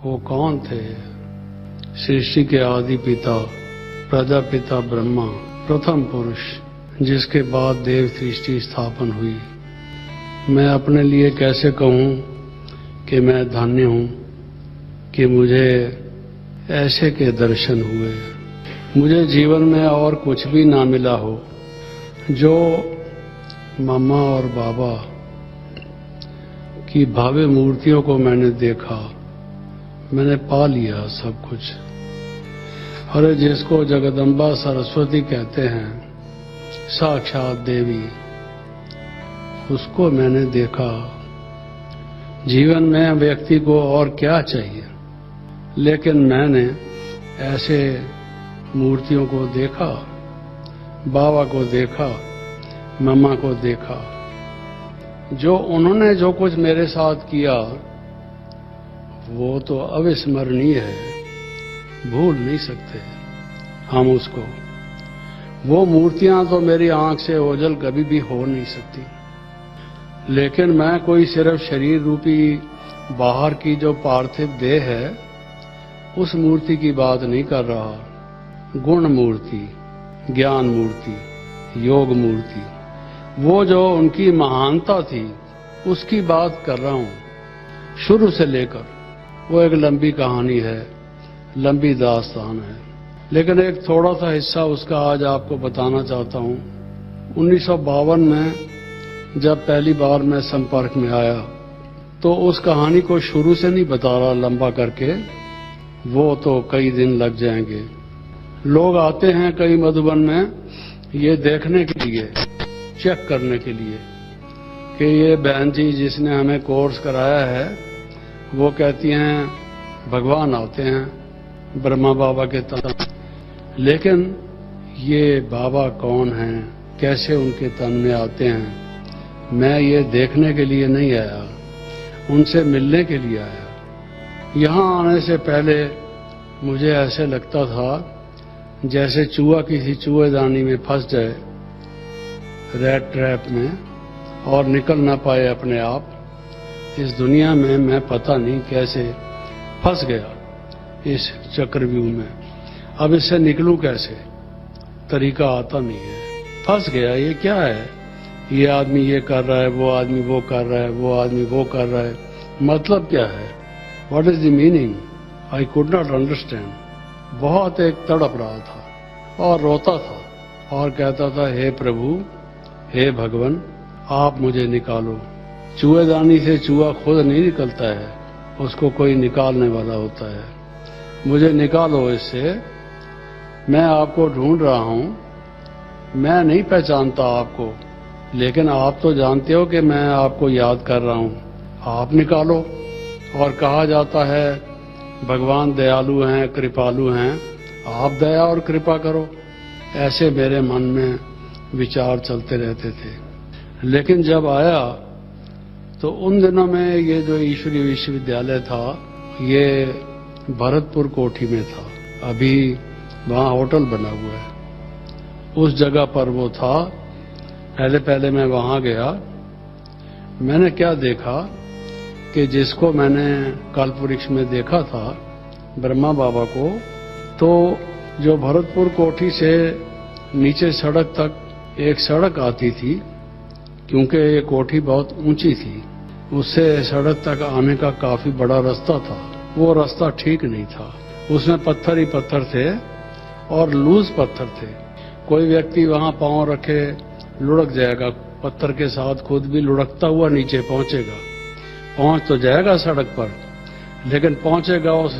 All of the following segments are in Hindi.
वो कौन थे? सृष्टि के आदि पिता, प्रजापिता ब्रह्मा, प्रथम पुरुष, जिसके बाद देव सृष्टि स्थापन हुई। मैं अपने लिए कैसे कहूं कि मैं धन्य हूं कि मुझे ऐसे के दर्शन हुए। मुझे जीवन में और कुछ भी ना मिला हो, जो मम्मा और बाबा की भव्य मूर्तियों को मैंने देखा, मैंने पा लिया सब कुछ। अरे जिसको जगदम्बा सरस्वती कहते हैं, साक्षात देवी, उसको मैंने देखा। जीवन में व्यक्ति को और क्या चाहिए, लेकिन मैंने ऐसे मूर्तियों को देखा, बाबा को देखा, मम्मा को देखा। जो उन्होंने जो कुछ मेरे साथ किया वो तो अविस्मरणीय है, भूल नहीं सकते हम उसको। वो मूर्तियां तो मेरी आंख से ओझल कभी भी हो नहीं सकती। लेकिन मैं कोई सिर्फ शरीर रूपी बाहर की जो पार्थिव देह है, उस मूर्ति की बात नहीं कर रहा। गुण मूर्ति, ज्ञान मूर्ति, योग मूर्ति, वो जो उनकी महानता थी, उसकी बात कर रहा हूं। शुरू से लेकर वो एक लंबी कहानी है, लंबी दास्तान है, लेकिन एक थोड़ा सा हिस्सा उसका आज आपको बताना चाहता हूं। 1952 में जब पहली बार मैं संपर्क में आया, तो उस कहानी को शुरू से नहीं बता रहा लंबा करके, वो तो कई दिन लग जाएंगे। लोग आते हैं कई मधुबन में ये देखने के लिए, चेक करने के लिए कि ये बहन जी जिसने हमें कोर्स कराया है, वो कहती हैं भगवान आते हैं ब्रह्मा बाबा के तन। लेकिन ये बाबा कौन हैं, कैसे उनके तन में आते हैं, मैं ये देखने के लिए नहीं आया, उनसे मिलने के लिए आया। यहाँ आने से पहले मुझे ऐसे लगता था जैसे चूहा किसी चूहेदानी में फंस जाए, रैट ट्रैप में, और निकल ना पाए अपने आप। इस दुनिया में मैं पता नहीं कैसे फंस गया इस चक्रव्यूह में। अब इससे निकलूं कैसे, तरीका आता नहीं है। फंस गया। ये क्या है, ये आदमी ये कर रहा है, वो आदमी वो कर रहा है, वो आदमी वो कर रहा है, मतलब क्या है? What is the meaning? I could not understand. बहुत एक तड़प रहा था और रोता था और कहता था, हे प्रभु, हे भगवान, आप मुझे निकालो। चूहेदानी से चूहा खुद नहीं निकलता है, उसको कोई निकालने वाला होता है। मुझे निकालो इससे, मैं आपको ढूंढ रहा हूं। मैं नहीं पहचानता आपको, लेकिन आप तो जानते हो कि मैं आपको याद कर रहा हूं। आप निकालो। और कहा जाता है भगवान दयालु हैं, कृपालु हैं, आप दया और कृपा करो। ऐसे मेरे मन में विचार चलते रहते थे। लेकिन जब आया तो उन दिनों में ये जो ईश्वरीय विश्वविद्यालय था, ये भरतपुर कोठी में था। अभी वहां होटल बना हुआ है, उस जगह पर वो था। पहले मैं वहां गया। मैंने क्या देखा कि जिसको मैंने कल्पवृक्ष में देखा था, ब्रह्मा बाबा को, तो जो भरतपुर कोठी से नीचे सड़क तक एक सड़क आती थी, क्योंकि ये कोठी बहुत ऊंची थी, उससे सड़क तक आने का काफी बड़ा रास्ता था। वो रास्ता ठीक नहीं था, उसमें पत्थर ही पत्थर थे और लूज पत्थर थे। कोई व्यक्ति वहां पांव रखे लुढ़क जाएगा, पत्थर के साथ खुद भी लुढ़कता हुआ नीचे पहुंचेगा। पहुंच तो जाएगा सड़क पर, लेकिन पहुंचेगा उस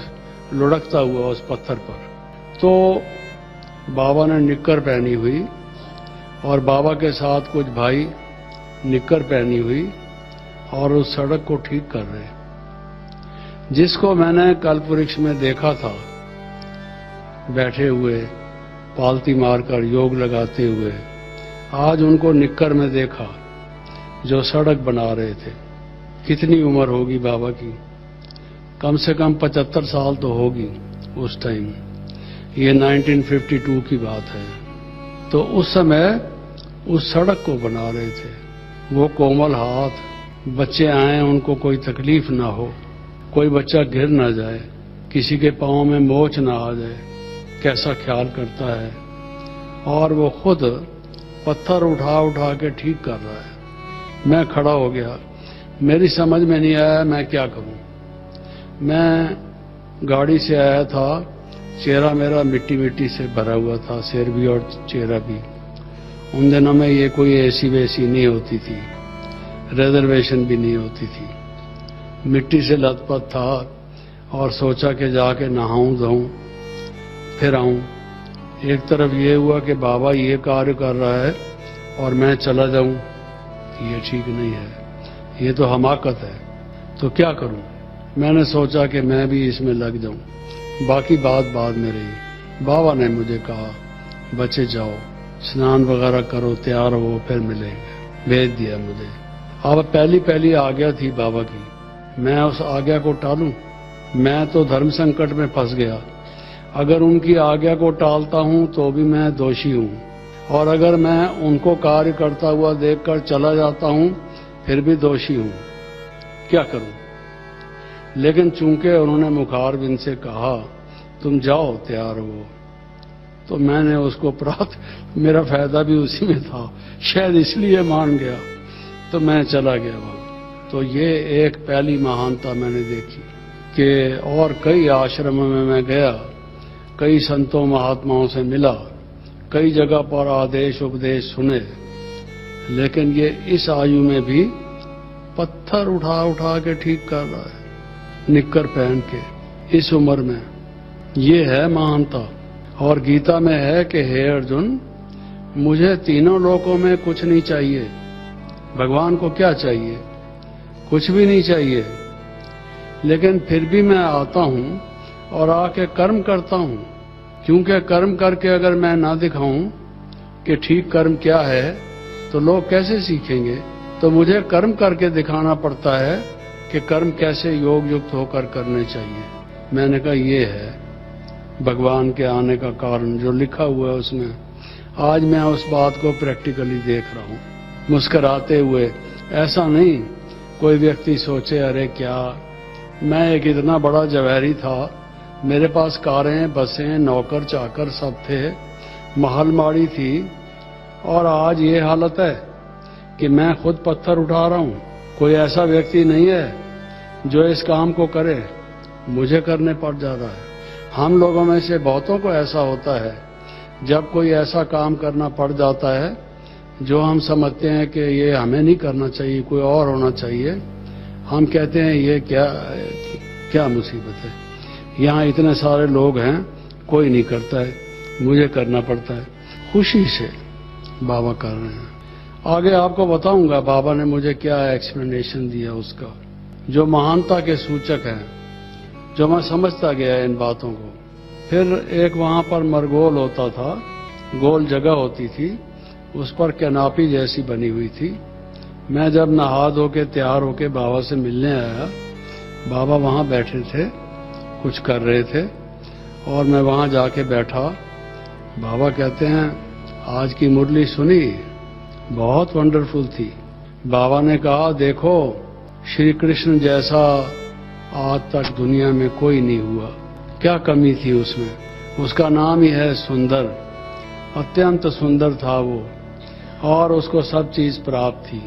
लुढ़कता हुआ उस पत्थर पर। तो बाबा ने निक्कर पहनी हुई और बाबा के साथ कुछ भाई निक्कर पहनी हुई और उस सड़क को ठीक कर रहे। जिसको मैंने कल्पवृक्ष में देखा था बैठे हुए, पालती मारकर योग लगाते हुए, आज उनको निक्कर में देखा जो सड़क बना रहे थे। कितनी उम्र होगी बाबा की? कम से कम 75 साल तो होगी उस टाइम। ये 1952 की बात है। तो उस समय उस सड़क को बना रहे थे। वो कोमल हाथ, बच्चे आए उनको कोई तकलीफ ना हो, कोई बच्चा गिर ना जाए, किसी के पांव में मोच ना आ जाए, कैसा ख्याल करता है। और वो खुद पत्थर उठा उठा के ठीक कर रहा है। मैं खड़ा हो गया, मेरी समझ में नहीं आया मैं क्या करूं। मैं गाड़ी से आया था, चेहरा मेरा मिट्टी मिट्टी से भरा हुआ था, सिर भी और चेहरा भी। उन दिनों में ये कोई एसी वेसी नहीं होती थी, रिजर्वेशन भी नहीं होती थी। मिट्टी से लथपथ था और सोचा कि जाके नहाऊं धोऊं फिर आऊं। एक तरफ ये हुआ कि बाबा ये कार्य कर रहा है और मैं चला जाऊं, ये ठीक नहीं है, ये तो हमाकत है। तो क्या करूं? मैंने सोचा कि मैं भी इसमें लग जाऊं। बाकी बात बाद में रही। बाबा ने मुझे कहा बच्चे जाओ, स्नान वगैरह करो, तैयार हो, फिर मिलेंगे। भेज दिया मुझे। अब पहली आज्ञा थी बाबा की, मैं उस आज्ञा को टालूं? मैं तो धर्म संकट में फंस गया। अगर उनकी आज्ञा को टालता हूं तो भी मैं दोषी हूं, और अगर मैं उनको कार्य करता हुआ देखकर चला जाता हूं फिर भी दोषी हूं। क्या करूं? लेकिन चूंकि उन्होंने मुखारबिंद से कहा तुम जाओ, तैयार हो, तो मैंने उसको मेरा फायदा भी उसी में था, शायद इसलिए मान गया, तो मैं चला गया वहां। तो ये एक पहली महानता मैंने देखी कि और कई आश्रमों में मैं गया, कई संतों महात्माओं से मिला, कई जगह पर आदेश उपदेश सुने, लेकिन ये इस आयु में भी पत्थर उठा उठा के ठीक कर रहा है, निक्कर पहन के, इस उम्र में। ये है महानता। और गीता में है कि हे अर्जुन, मुझे तीनों लोकों में कुछ नहीं चाहिए। भगवान को क्या चाहिए? कुछ भी नहीं चाहिए, लेकिन फिर भी मैं आता हूं और आके कर्म करता हूं, क्योंकि कर्म करके अगर मैं ना दिखाऊं कि ठीक कर्म क्या है तो लोग कैसे सीखेंगे। तो मुझे कर्म करके दिखाना पड़ता है कि कर्म कैसे योग युक्त होकर करने चाहिए। मैंने कहा ये है भगवान के आने का कारण, जो लिखा हुआ है उसमें। आज मैं उस बात को प्रैक्टिकली देख रहा हूं, मुस्कुराते हुए। ऐसा नहीं कोई व्यक्ति सोचे अरे क्या, मैं एक इतना बड़ा जवाहरी था, मेरे पास कारें, बसें, नौकर चाकर सब थे, महलमाड़ी थी, और आज ये हालत है कि मैं खुद पत्थर उठा रहा हूं। कोई ऐसा व्यक्ति नहीं है जो इस काम को करे, मुझे करने पड़ जा रहा है। हम लोगों में से बहुतों को ऐसा होता है, जब कोई ऐसा काम करना पड़ जाता है जो हम समझते हैं कि ये हमें नहीं करना चाहिए, कोई और होना चाहिए, हम कहते हैं ये क्या मुसीबत है, यहाँ इतने सारे लोग हैं, कोई नहीं करता है, मुझे करना पड़ता है। खुशी से बाबा कर रहे हैं। आगे आपको बताऊंगा बाबा ने मुझे क्या एक्सप्लेनेशन दिया उसका, जो महानता के सूचक हैं, जो मैं समझता गया इन बातों को। फिर एक वहां पर मरगोल होता था, गोल जगह होती थी, उस पर कैनापी जैसी बनी हुई थी। मैं जब नहा धो के तैयार होके बाबा से मिलने आया, बाबा वहां बैठे थे, कुछ कर रहे थे, और मैं वहां जाके बैठा। बाबा कहते हैं आज की मुरली सुनी, बहुत वंडरफुल थी। बाबा ने कहा देखो, श्री कृष्ण जैसा आज तक दुनिया में कोई नहीं हुआ। क्या कमी थी उसमें? उसका नाम ही है सुंदर, अत्यंत सुंदर था वो, और उसको सब चीज प्राप्त थी।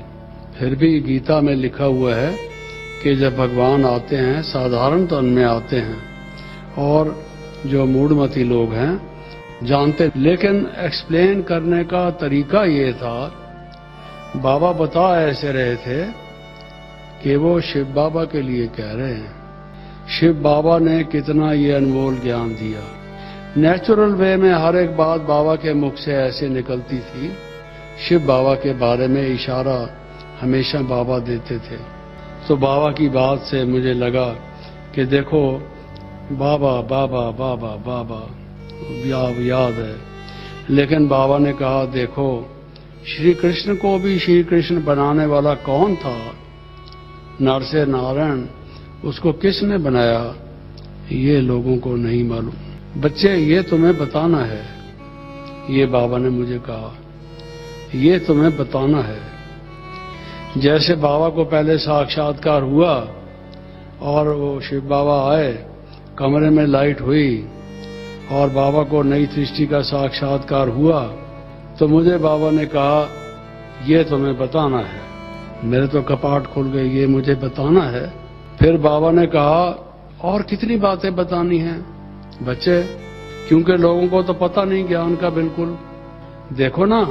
फिर भी गीता में लिखा हुआ है कि जब भगवान आते हैं साधारण तन में आते हैं, और जो मूढ़मती लोग हैं जानते, लेकिन एक्सप्लेन करने का तरीका ये था, बाबा बता ऐसे रहे थे कि वो शिव बाबा के लिए कह रहे हैं। शिव बाबा ने कितना ये अनमोल ज्ञान दिया। नेचुरल वे में हर एक बात बाबा के मुख से ऐसे निकलती थी। शिव बाबा के बारे में इशारा हमेशा बाबा देते थे। तो बाबा की बात से मुझे लगा कि देखो बाबा बाबा बाबा बाबा याद है, लेकिन बाबा ने कहा देखो श्री कृष्ण को भी श्री कृष्ण बनाने वाला कौन था? नर से नारायण, उसको किसने बनाया ये लोगों को नहीं मालूम। बच्चे ये तुम्हें बताना है, ये बाबा ने मुझे कहा, ये तुम्हें बताना है। जैसे बाबा को पहले साक्षात्कार हुआ और वो शिव बाबा आए, कमरे में लाइट हुई और बाबा को नई सृष्टि का साक्षात्कार हुआ। तो मुझे बाबा ने कहा, ये तुम्हें बताना है। मेरे तो कपाट खुल गए, ये मुझे बताना है। फिर बाबा ने कहा, और कितनी बातें बतानी हैं बच्चे, क्योंकि लोगों को तो पता नहीं ज्ञान का बिल्कुल। देखो ना,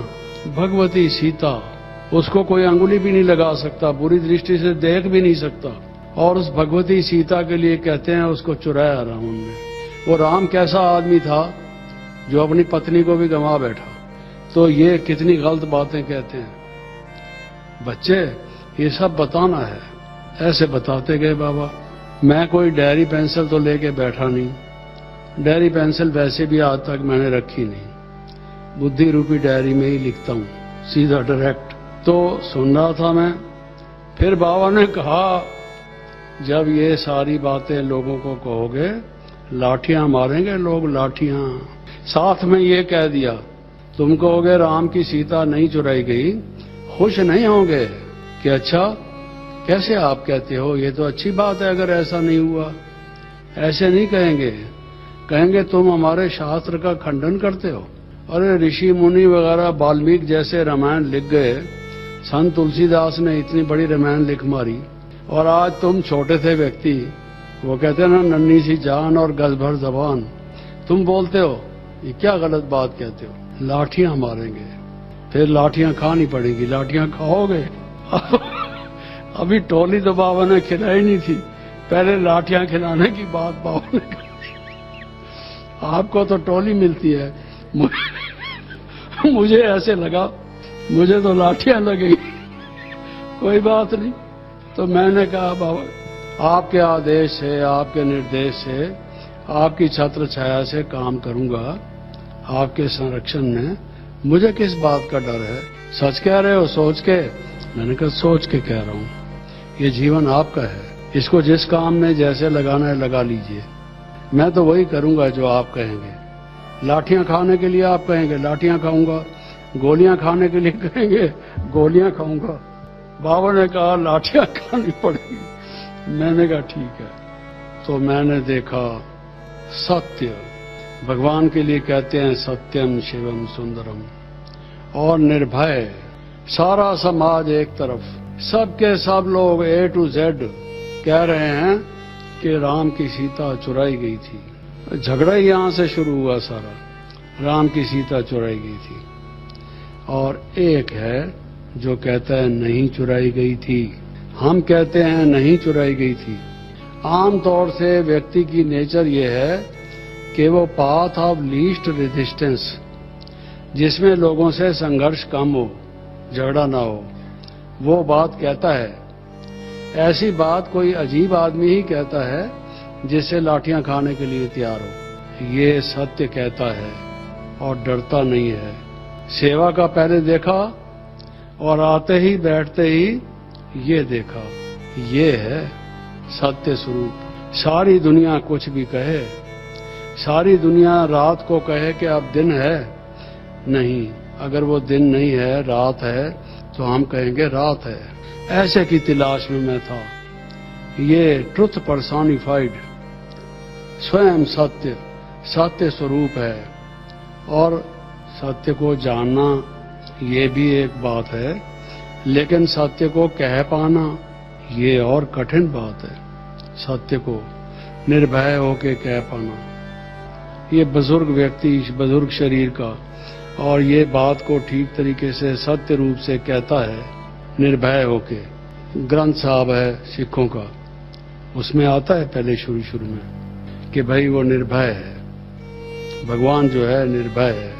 भगवती सीता, उसको कोई अंगुली भी नहीं लगा सकता, बुरी दृष्टि से देख भी नहीं सकता, और उस भगवती सीता के लिए कहते हैं उसको चुराया रावण ने। वो राम कैसा आदमी था जो अपनी पत्नी को भी गंवा बैठा। तो ये कितनी गलत बातें कहते हैं बच्चे, ये सब बताना है। ऐसे बताते गए बाबा। मैं कोई डायरी पेंसिल तो लेके बैठा नहीं, डायरी पेंसिल वैसे भी आज तक मैंने रखी नहीं, बुद्धि रूपी डायरी में ही लिखता हूँ, सीधा डायरेक्ट। तो सुन रहा था मैं, फिर बाबा ने कहा, जब ये सारी बातें लोगों को कहोगे, लाठियां मारेंगे लोग, लाठियां। साथ में ये कह दिया, तुम कहोगे राम की सीता नहीं चुराई गई, खुश नहीं होंगे कि अच्छा कैसे आप कहते हो, ये तो अच्छी बात है अगर ऐसा नहीं हुआ। ऐसे नहीं कहेंगे, कहेंगे तुम हमारे शास्त्र का खंडन करते हो। अरे ऋषि मुनि वगैरह वाल्मीकि जैसे रामायण लिख गए, संत तुलसीदास ने इतनी बड़ी रामायण लिख मारी, और आज तुम छोटे थे व्यक्ति, वो कहते हैं ना नन्ही सी जान और गज भर जबान, तुम बोलते हो, ये क्या गलत बात कहते हो, लाठियां मारेंगे। फिर लाठियां खानी पड़ेगी, लाठियां खाओगे। अभी टोली तो बाबा ने खिलाई नहीं थी, पहले लाठियां खिलाने की बात बाबा ने कही। आपको तो टोली मिलती है, मुझे ऐसे लगा, मुझे तो लाठियां लगेगी। कोई बात नहीं। तो मैंने कहा बाबा, आपके आदेश से, आपके निर्देश से, आपकी छत्र छाया से काम करूंगा, आपके संरक्षण में, मुझे किस बात का डर है। सच कह रहे हो सोच के? मैंने कहा सोच के कह रहा हूं, ये जीवन आपका है, इसको जिस काम में जैसे लगाना है लगा लीजिए। मैं तो वही करूंगा जो आप कहेंगे। लाठियां खाने के लिए आप कहेंगे, लाठियां खाऊंगा। गोलियां खाने के लिए कहेंगे, गोलियां खाऊंगा। बाबा ने कहा लाठियां खानी पड़ेगी। मैंने कहा ठीक है। तो मैंने देखा सत्य, भगवान के लिए कहते हैं सत्यम शिवम सुंदरम, और निर्भय। सारा समाज एक तरफ, सबके सब लोग A to Z कह रहे हैं कि राम की सीता चुराई गई थी। झगड़ा ही यहां से शुरू हुआ सारा, राम की सीता चुराई गई थी। और एक है जो कहता है नहीं चुराई गई थी, हम कहते हैं नहीं चुराई गई थी। आमतौर से व्यक्ति की नेचर ये है कि वो पाथ ऑफ लीस्ट रेजिस्टेंस, जिसमें लोगों से संघर्ष कम हो, झगड़ा ना हो, वो बात कहता है। ऐसी बात कोई अजीब आदमी ही कहता है जिससे लाठियां खाने के लिए तैयार हो। ये सत्य कहता है और डरता नहीं है। सेवा का पहले देखा और आते ही बैठते ही ये देखा, ये है सत्य स्वरूप। सारी दुनिया कुछ भी कहे, सारी दुनिया रात को कहे कि अब दिन है, नहीं, अगर वो दिन नहीं है, रात है, तो हम कहेंगे रात है। ऐसे की तलाश में मैं था। ये ट्रुथ पर्सोनिफाइड, स्वयं सत्य, सत्य स्वरूप है। और सत्य को जानना ये भी एक बात है, लेकिन सत्य को कह पाना ये और कठिन बात है। सत्य को निर्भय होके कह पाना, ये बुजुर्ग व्यक्ति, बुजुर्ग शरीर का, और ये बात को ठीक तरीके से सत्य रूप से कहता है निर्भय होके। ग्रंथ साहब है सिखों का, उसमें आता है पहले शुरू में कि भाई वो निर्भय है, भगवान जो है निर्भय है।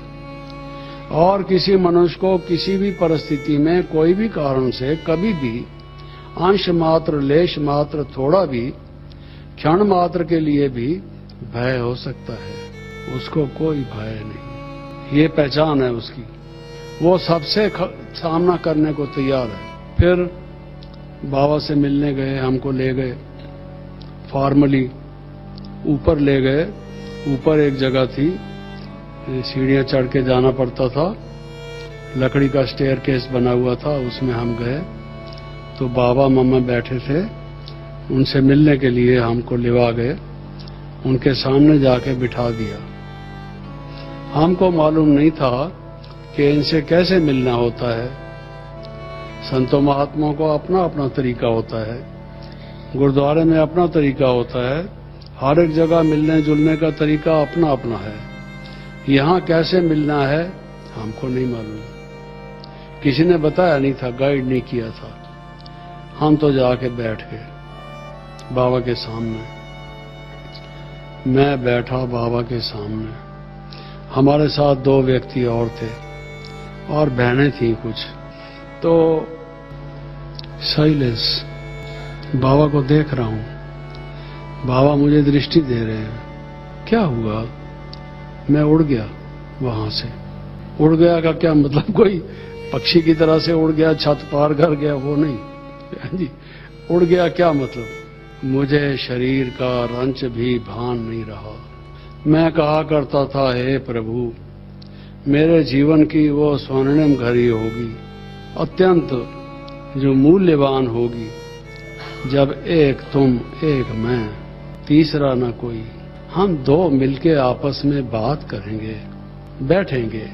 और किसी मनुष्य को किसी भी परिस्थिति में कोई भी कारण से कभी भी अंश मात्र, लेश मात्र, थोड़ा भी, क्षण मात्र के लिए भी भय हो सकता है। उसको कोई भय नहीं, ये पहचान है उसकी। वो सबसे सामना करने को तैयार है। फिर बाबा से मिलने गए, हमको ले गए फॉर्मली, ऊपर ले गए। ऊपर एक जगह थी, सीढ़ियां चढ़ के जाना पड़ता था, लकड़ी का स्टेयर केस बना हुआ था, उसमें हम गए। तो बाबा मम्मा बैठे थे, उनसे मिलने के लिए हमको लिवा गए, उनके सामने जाके बिठा दिया। हमको मालूम नहीं था कि इनसे कैसे मिलना होता है। संतों महात्माओं को अपना अपना तरीका होता है, गुरुद्वारे में अपना तरीका होता है, हर एक जगह मिलने जुलने का तरीका अपना अपना है। यहाँ कैसे मिलना है हमको नहीं मालूम, किसी ने बताया नहीं था, गाइड नहीं किया था। हम तो जाके बैठ गए बाबा के सामने। मैं बैठा बाबा के सामने, हमारे साथ 2 व्यक्ति और थे और बहनें थीं कुछ। तो साइलेंस, बाबा को देख रहा हूं, बाबा मुझे दृष्टि दे रहे हैं। क्या हुआ? मैं उड़ गया वहां से। उड़ गया का क्या मतलब? कोई पक्षी की तरह से उड़ गया, छत पार कर गया, वो नहीं जी। उड़ गया क्या मतलब? मुझे शरीर का रंच भी भान नहीं रहा। मैं कहा करता था, हे प्रभु, मेरे जीवन की वो स्वर्णिम घड़ी होगी, अत्यंत जो मूल्यवान होगी, जब एक तुम एक मैं, तीसरा न कोई। हम 2 मिलके आपस में बात करेंगे, बैठेंगे,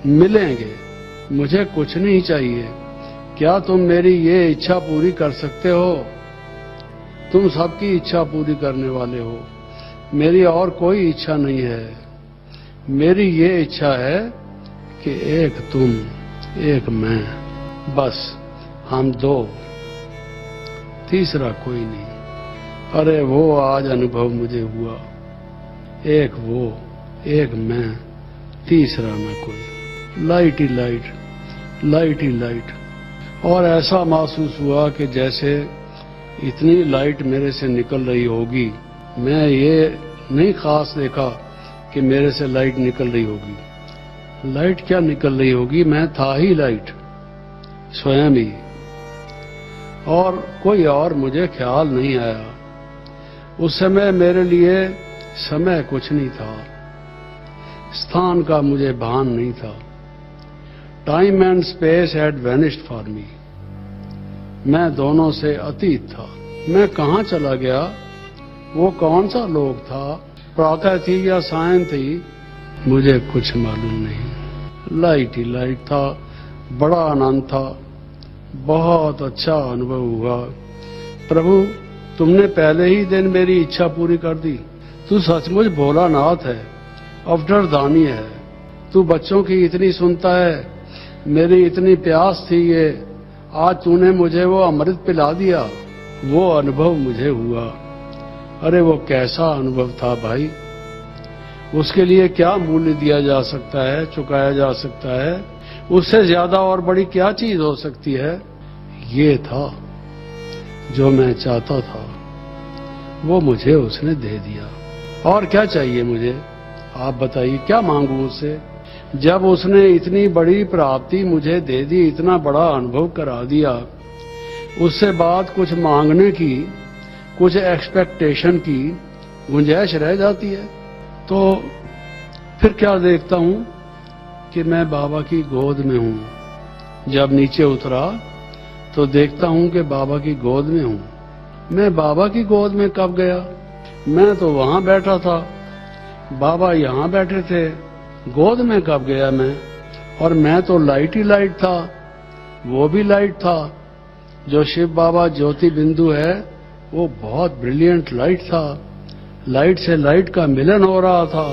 मिलेंगे। मुझे कुछ नहीं चाहिए। क्या तुम मेरी ये इच्छा पूरी कर सकते हो? तुम सबकी इच्छा पूरी करने वाले हो। मेरी और कोई इच्छा नहीं है। मेरी ये इच्छा है कि एक तुम एक मैं, बस हम 2, तीसरा कोई नहीं। अरे वो आज अनुभव मुझे हुआ, एक वो एक मैं, तीसरा न कोई। लाइट ही लाइट, लाइट ही लाइट। और ऐसा महसूस हुआ कि जैसे इतनी लाइट मेरे से निकल रही होगी। मैं ये नहीं खास देखा कि मेरे से लाइट निकल रही होगी। लाइट क्या निकल रही होगी? मैं था ही लाइट, स्वयं ही, और कोई और मुझे ख्याल नहीं आया। उस समय मेरे लिए समय कुछ नहीं था, स्थान का मुझे भान नहीं था। Time and space had vanished for me. मैं दोनों से अतीत था। मैं कहाँ चला गया? वो कौन सा लोक था? प्रातः थी या सायं थी? मुझे कुछ मालूम नहीं। लाइट ही लाइट था, बड़ा आनंद था, बहुत अच्छा अनुभव हुआ। प्रभु, तुमने पहले ही दिन मेरी इच्छा पूरी कर दी। तू सचमुच भोलानाथ है, अवतारदानी है। तू बच्चों की इतनी सुनता है, मेरी इतनी प्यास थी ये, आज तूने मुझे वो अमृत पिला दिया। वो अनुभव मुझे हुआ। अरे वो कैसा अनुभव था भाई, उसके लिए क्या मूल्य दिया जा सकता है, चुकाया जा सकता है? उससे ज्यादा और बड़ी क्या चीज हो सकती है? ये था जो मैं चाहता था, वो मुझे उसने दे दिया। और क्या चाहिए मुझे? आप बताइए, क्या मांगू उससे? जब उसने इतनी बड़ी प्राप्ति मुझे दे दी, इतना बड़ा अनुभव करा दिया, उससे बाद कुछ मांगने की, कुछ एक्सपेक्टेशन की गुंजाइश रह जाती है? तो फिर क्या देखता हूं कि मैं बाबा की गोद में हूं। जब नीचे उतरा तो देखता हूं कि बाबा की गोद में हूं। मैं बाबा की गोद में कब गया? मैं तो वहां बैठा था, बाबा यहां बैठे थे। गोद में कब गया मैं? और मैं तो लाइट ही लाइट था, वो भी लाइट था। जो शिव बाबा ज्योति बिंदु है, वो बहुत ब्रिलियंट लाइट था। लाइट से लाइट का मिलन हो रहा था।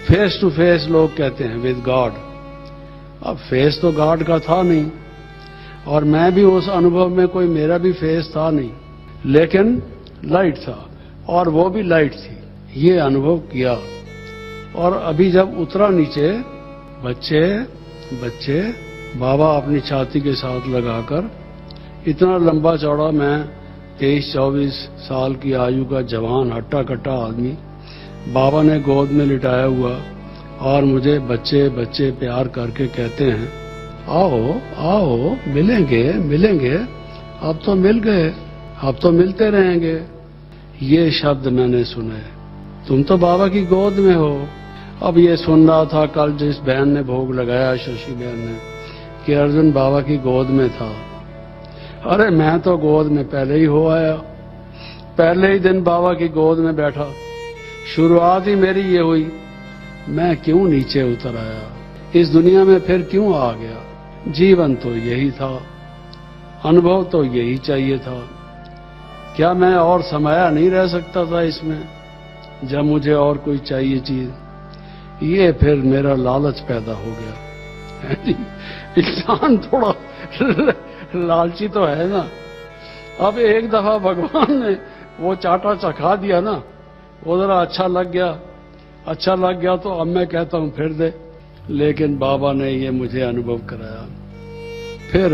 फेस टू फेस लोग कहते हैं विद गॉड। अब फेस तो गॉड का था नहीं, और मैं भी उस अनुभव में कोई मेरा भी फेस था नहीं, लेकिन लाइट था और वो भी लाइट थी। ये अनुभव किया। और अभी जब उतरा नीचे, बच्चे बच्चे बाबा अपनी छाती के साथ लगाकर, इतना लंबा चौड़ा मैं 23-24 साल की आयु का जवान हट्टा कट्टा आदमी, बाबा ने गोद में लिटाया हुआ और मुझे बच्चे बच्चे प्यार करके कहते हैं, आओ आओ, मिलेंगे मिलेंगे, अब तो मिल गए, अब तो मिलते रहेंगे। ये शब्द मैंने सुने। तुम तो बाबा की गोद में हो। अब ये सुन रहा था कल जिस बहन ने भोग लगाया, शशि बहन ने, कि अर्जुन बाबा की गोद में था। अरे मैं तो गोद में पहले ही हो आया। पहले ही दिन बाबा की गोद में बैठा। शुरुआत ही मेरी ये हुई, मैं क्यों नीचे उतर आया, इस दुनिया में फिर क्यों आ गया। जीवन तो यही था, अनुभव तो यही चाहिए था। क्या मैं और समाया नहीं रह सकता था इसमें, जब मुझे और कोई चाहिए चीज। ये फिर मेरा लालच पैदा हो गया। इंसान थोड़ा लालची तो है ना। अब एक दफा भगवान ने वो चाटा चखा दिया ना, वो जरा अच्छा लग गया तो अब मैं कहता हूं फिर दे। लेकिन बाबा ने ये मुझे अनुभव कराया। फिर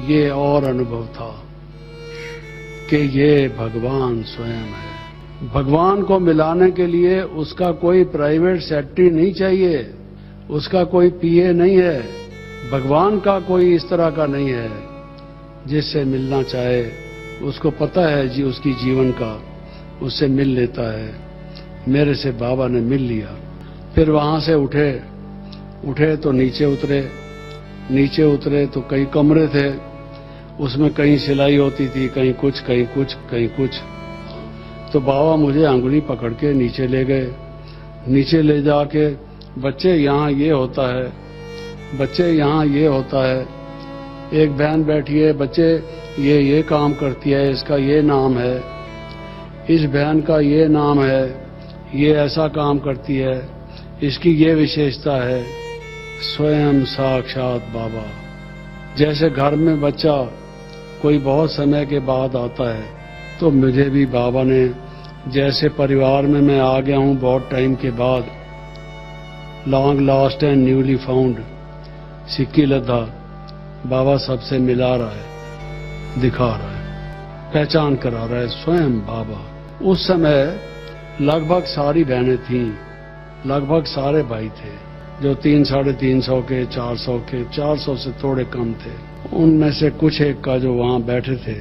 ये और अनुभव था कि ये भगवान स्वयं है। भगवान को मिलाने के लिए उसका कोई प्राइवेट सेक्रेटरी नहीं चाहिए, उसका कोई पीए नहीं है, भगवान का कोई इस तरह का नहीं है जिससे मिलना चाहे उसको पता है जी उसकी जीवन का, उससे मिल लेता है। मेरे से बाबा ने मिल लिया। फिर वहां से उठे तो नीचे उतरे तो कई कमरे थे, उसमें कहीं सिलाई होती थी, कहीं कुछ। तो बाबा मुझे अंगुली पकड़ के नीचे ले गए। नीचे ले जाके, बच्चे यहाँ ये होता है, बच्चे यहाँ ये होता है, एक बहन बैठी है, बच्चे ये काम करती है, इसका ये नाम है, इस बहन का ये नाम है, ये ऐसा काम करती है, इसकी ये विशेषता है। स्वयं साक्षात बाबा। जैसे घर में बच्चा कोई बहुत समय के बाद आता है, तो मुझे भी बाबा ने, जैसे परिवार में मैं आ गया हूं बहुत टाइम के बाद, long lost and newly found, सिक्की लद्दा, बाबा सबसे मिला रहा है, दिखा रहा है, पहचान करा रहा है, स्वयं बाबा। उस समय लगभग सारी बहनें थीं, लगभग सारे भाई थे, जो 300-350 के, 400 के, 400 से थोड़े कम थे। उनमें से कुछ एक का जो वहां बैठे थे,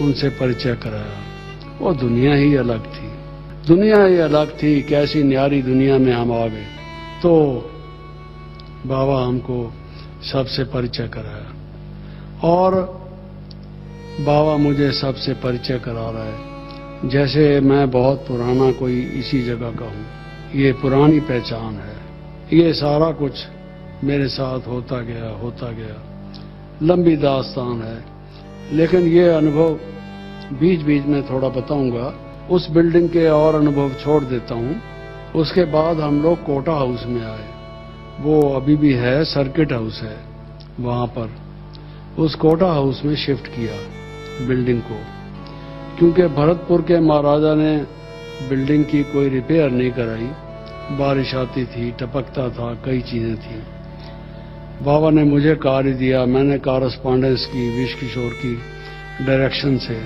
उनसे परिचय कराया। वो दुनिया ही अलग थी, दुनिया ही अलग थी। कैसी न्यारी दुनिया में हम आ गए। तो बाबा हमको सबसे परिचय कराया, और बाबा मुझे सबसे परिचय करा रहा है जैसे मैं बहुत पुराना कोई इसी जगह का हूं। ये पुरानी पहचान है। ये सारा कुछ मेरे साथ होता गया, लंबी दास्तान है। लेकिन ये अनुभव बीच बीच में थोड़ा बताऊंगा। उस बिल्डिंग के और अनुभव छोड़ देता हूं। उसके बाद हम लोग कोटा हाउस में आए। वो अभी भी है, सर्किट हाउस है वहां पर। उस कोटा हाउस में शिफ्ट किया बिल्डिंग को, क्योंकि भरतपुर के महाराजा ने बिल्डिंग की कोई रिपेयर नहीं कराई। बारिश आती थी, टपकता था, कई चीजें थी। बाबा ने मुझे कार्य दिया, मैंने कॉरेस्पॉन्डेंस की विश किशोर की डायरेक्शन से।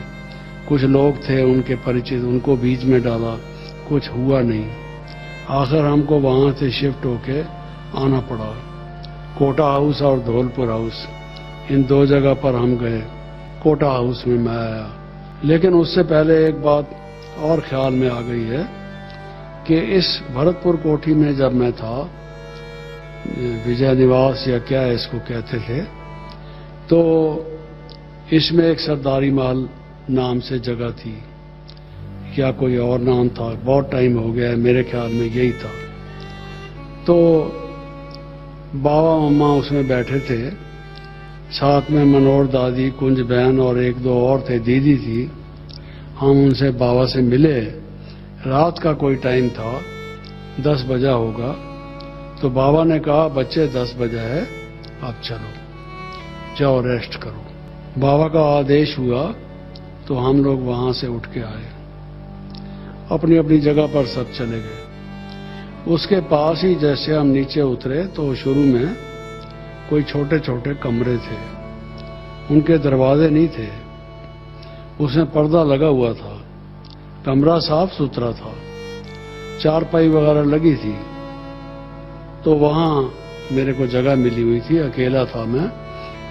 कुछ लोग थे उनके परिचित, उनको बीच में डाला, कुछ हुआ नहीं। आखिर हमको वहां से शिफ्ट होके आना पड़ा। कोटा हाउस और धौलपुर हाउस, इन दो जगह पर हम गए। कोटा हाउस में मैं आया। लेकिन उससे पहले एक बात और ख्याल में आ गई है कि इस भरतपुर कोठी में जब मैं था, विजय निवास या क्या इसको कहते थे, तो इसमें एक सरदारी महल नाम से जगह थी, या कोई और नाम था, बहुत टाइम हो गया है, मेरे ख्याल में यही था। तो बाबा मम्मा उसमें बैठे थे, साथ में मनोहर दादी, कुंज बहन और एक दो और थे, दीदी थी। हम उनसे बाबा से मिले। रात का कोई टाइम था, 10 बजा होगा। तो बाबा ने कहा, बच्चे 10 बजा है, अब चलो, जाओ रेस्ट करो। बाबा का आदेश हुआ तो हम लोग वहां से उठ के आए, अपनी अपनी जगह पर सब चले गए। उसके पास ही जैसे हम नीचे उतरे तो शुरू में कोई छोटे छोटे कमरे थे, उनके दरवाजे नहीं थे, उसमें पर्दा लगा हुआ था, कमरा साफ सुथरा था, चारपाई वगैरह लगी थी। तो वहां मेरे को जगह मिली हुई थी, अकेला था मैं,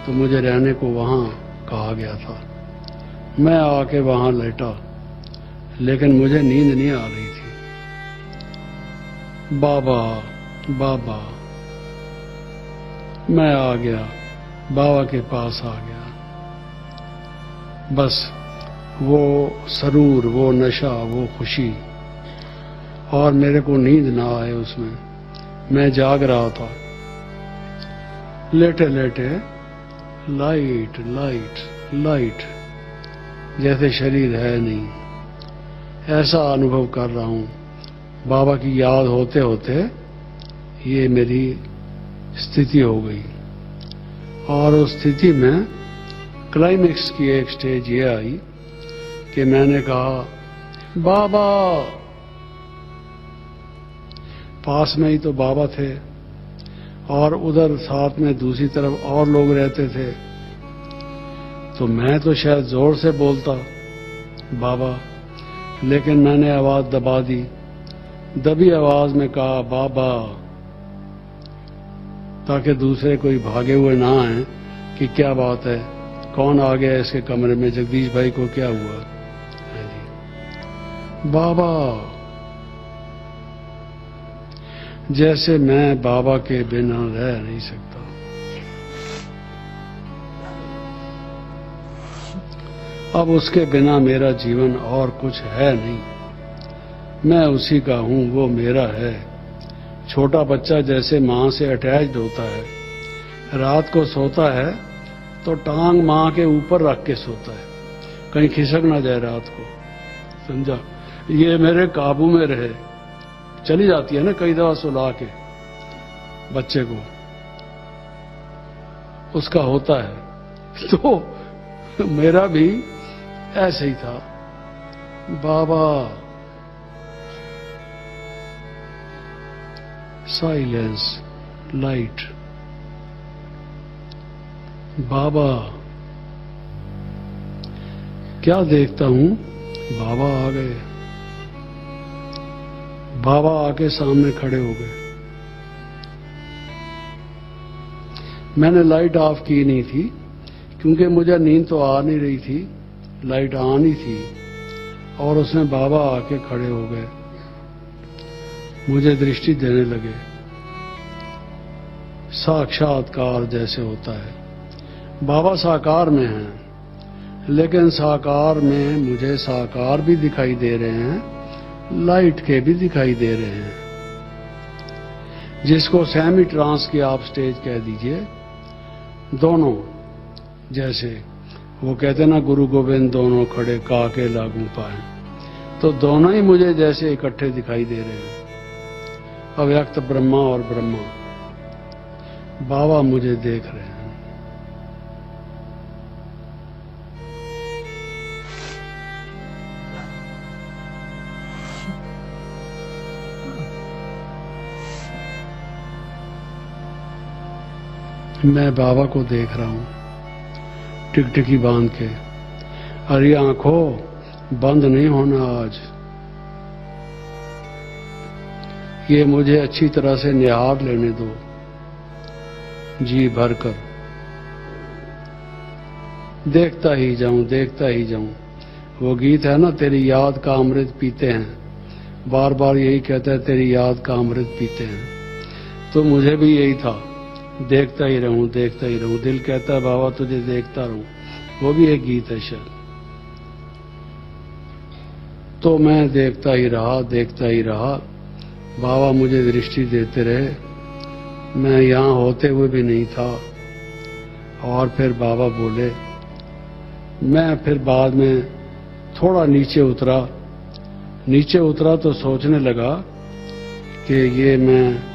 तो मुझे रहने को वहां कहा गया था। मैं आके वहां लेटा, लेकिन मुझे नींद नहीं आ रही थी। बाबा बाबा, मैं आ गया, बाबा के पास आ गया। बस वो सरूर, वो नशा, वो खुशी, और मेरे को नींद ना आए उसमें। मैं जाग रहा था, लेटे लेटे लाइट लाइट लाइट, जैसे शरीर है नहीं, ऐसा अनुभव कर रहा हूं। बाबा की याद होते होते ये मेरी स्थिति हो गई, और उस स्थिति में क्लाइमेक्स की एक स्टेज ये आई कि मैंने कहा बाबा। पास में ही तो बाबा थे, और उधर साथ में दूसरी तरफ और लोग रहते थे, तो मैं तो शायद जोर से बोलता बाबा, लेकिन मैंने आवाज दबा दी, दबी आवाज में कहा बाबा, ताकि दूसरे कोई भागे हुए ना आए कि क्या बात है, कौन आ गया इसके कमरे में, जगदीश भाई को क्या हुआ। बाबा, जैसे मैं बाबा के बिना रह नहीं सकता। अब उसके बिना मेरा जीवन और कुछ है नहीं, मैं उसी का हूं, वो मेरा है। छोटा बच्चा जैसे मां से अटैच्ड होता है, रात को सोता है तो टांग मां के ऊपर रख के सोता है, कहीं खिसक ना जाए रात को, समझा। ये मेरे काबू में रहे। चली जाती है ना कई दफा सुला के बच्चे को, उसका होता है। तो मेरा भी ऐसे ही था। बाबा, साइलेंस, लाइट। बाबा, क्या देखता हूं, बाबा आ गए। बाबा आके सामने खड़े हो गए। मैंने लाइट ऑफ की नहीं थी, क्योंकि मुझे नींद तो आ नहीं रही थी, लाइट ऑन ही थी, और उसमें बाबा आके खड़े हो गए, मुझे दृष्टि देने लगे। साक्षात्कार जैसे होता है। बाबा साकार में हैं, लेकिन साकार में मुझे साकार भी दिखाई दे रहे हैं, लाइट के भी दिखाई दे रहे हैं, जिसको सेमी ट्रांस की आप स्टेज कह दीजिए। दोनों, जैसे वो कहते ना गुरु गोविंद दोनों खड़े काके लागू पाए, तो दोनों ही मुझे जैसे इकट्ठे दिखाई दे रहे हैं। अव्यक्त ब्रह्मा और ब्रह्मा, बाबा मुझे देख रहे हैं। मैं बाबा को देख रहा हूं, टिकटिकी बांध के। अरे आंखों, बंद नहीं होना आज। ये मुझे अच्छी तरह से निहार लेने दो, जी भरकर। देखता ही जाऊं, देखता ही जाऊं। वो गीत है ना, तेरी याद का अमृत पीते हैं, बार बार यही कहता है, तेरी याद का अमृत पीते हैं। तो मुझे भी यही था, देखता ही रहूं, देखता ही रहूं। दिल कहता है बाबा तुझे देखता रहूं, वो भी एक गीत है शायद। तो मैं देखता ही रहा, देखता ही रहा। बाबा मुझे दृष्टि देते रहे, मैं यहां होते हुए भी नहीं था। और फिर बाबा बोले। मैं फिर बाद में थोड़ा नीचे उतरा। नीचे उतरा तो सोचने लगा कि ये मैं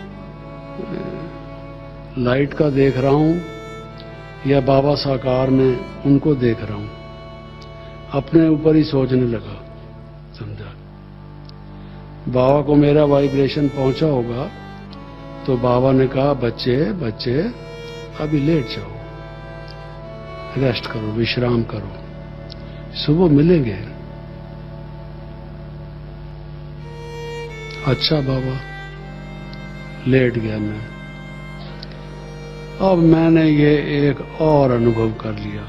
लाइट का देख रहा हूं या बाबा साकार में उनको देख रहा हूं। अपने ऊपर ही सोचने लगा, समझा। बाबा को मेरा वाइब्रेशन पहुंचा होगा, तो बाबा ने कहा बच्चे बच्चे अभी लेट जाओ, रेस्ट करो, विश्राम करो, सुबह मिलेंगे। अच्छा बाबा, लेट गया मैं। अब मैंने ये एक और अनुभव कर लिया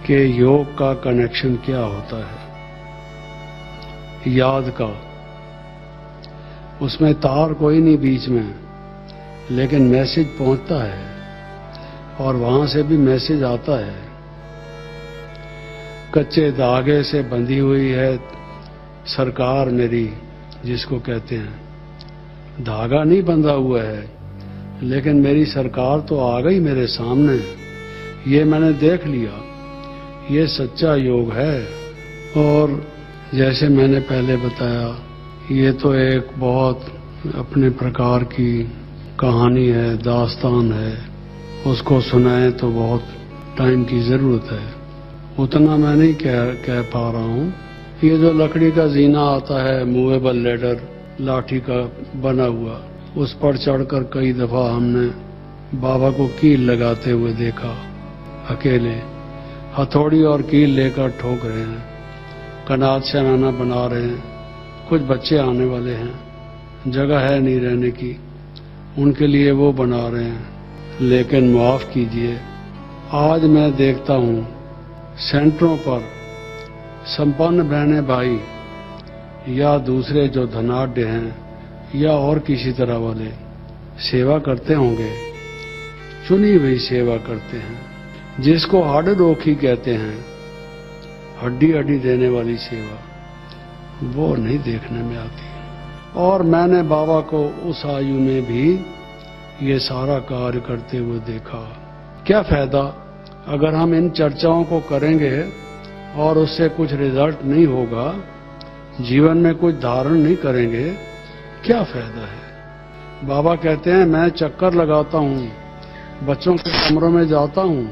कि योग का कनेक्शन क्या होता है, याद का। उसमें तार कोई नहीं बीच में, लेकिन मैसेज पहुंचता है और वहां से भी मैसेज आता है। कच्चे धागे से बंधी हुई है सरकार मेरी, जिसको कहते हैं। धागा नहीं बंधा हुआ है, लेकिन मेरी सरकार तो आ गई मेरे सामने। ये मैंने देख लिया, ये सच्चा योग है। और जैसे मैंने पहले बताया, ये तो एक बहुत अपने प्रकार की कहानी है, दास्तान है। उसको सुनाए तो बहुत टाइम की जरूरत है, उतना मैं नहीं कह पा रहा हूँ। ये जो लकड़ी का जीना आता है, मूवेबल लेडर, लाठी का बना हुआ, उस पर चढ़कर कई दफा हमने बाबा को कील लगाते हुए देखा। अकेले हथौड़ी और कील लेकर ठोक रहे हैं, कनात शनाना बना रहे हैं। कुछ बच्चे आने वाले हैं, जगह है नहीं रहने की, उनके लिए वो बना रहे हैं। लेकिन माफ कीजिए, आज मैं देखता हूँ सेंटरों पर संपन्न बहने भाई या दूसरे जो धनाढ्य हैं या और किसी तरह वाले सेवा करते होंगे, चुनी हुई सेवा करते हैं, जिसको हड्ड रोखी कहते हैं, हड्डी हड्डी देने वाली सेवा, वो नहीं देखने में आती। और मैंने बाबा को उस आयु में भी ये सारा कार्य करते हुए देखा। क्या फायदा अगर हम इन चर्चाओं को करेंगे और उससे कुछ रिजल्ट नहीं होगा, जीवन में कुछ धारण नहीं करेंगे, क्या फायदा है। बाबा कहते हैं मैं चक्कर लगाता हूँ, बच्चों के कमरों में जाता हूँ,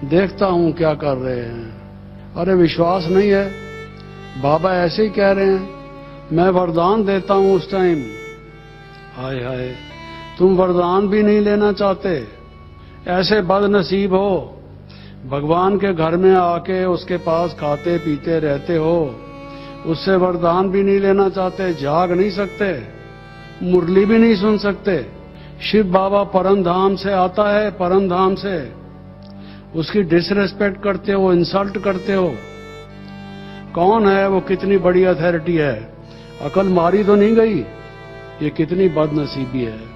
देखता हूँ क्या कर रहे हैं। अरे विश्वास नहीं है, बाबा ऐसे ही कह रहे हैं। मैं वरदान देता हूँ उस टाइम, हाय हाय, तुम वरदान भी नहीं लेना चाहते, ऐसे बदनसीब हो, भगवान के घर में आके उसके पास खाते पीते रहते हो, उससे वरदान भी नहीं लेना चाहते, जाग नहीं सकते, मुरली भी नहीं सुन सकते। शिव बाबा परम धाम से आता है, परम धाम से, उसकी डिसरेस्पेक्ट करते हो, इंसल्ट करते हो। कौन है वो, कितनी बड़ी अथॉरिटी है, अकल मारी तो नहीं गई। ये कितनी बदनसीबी है।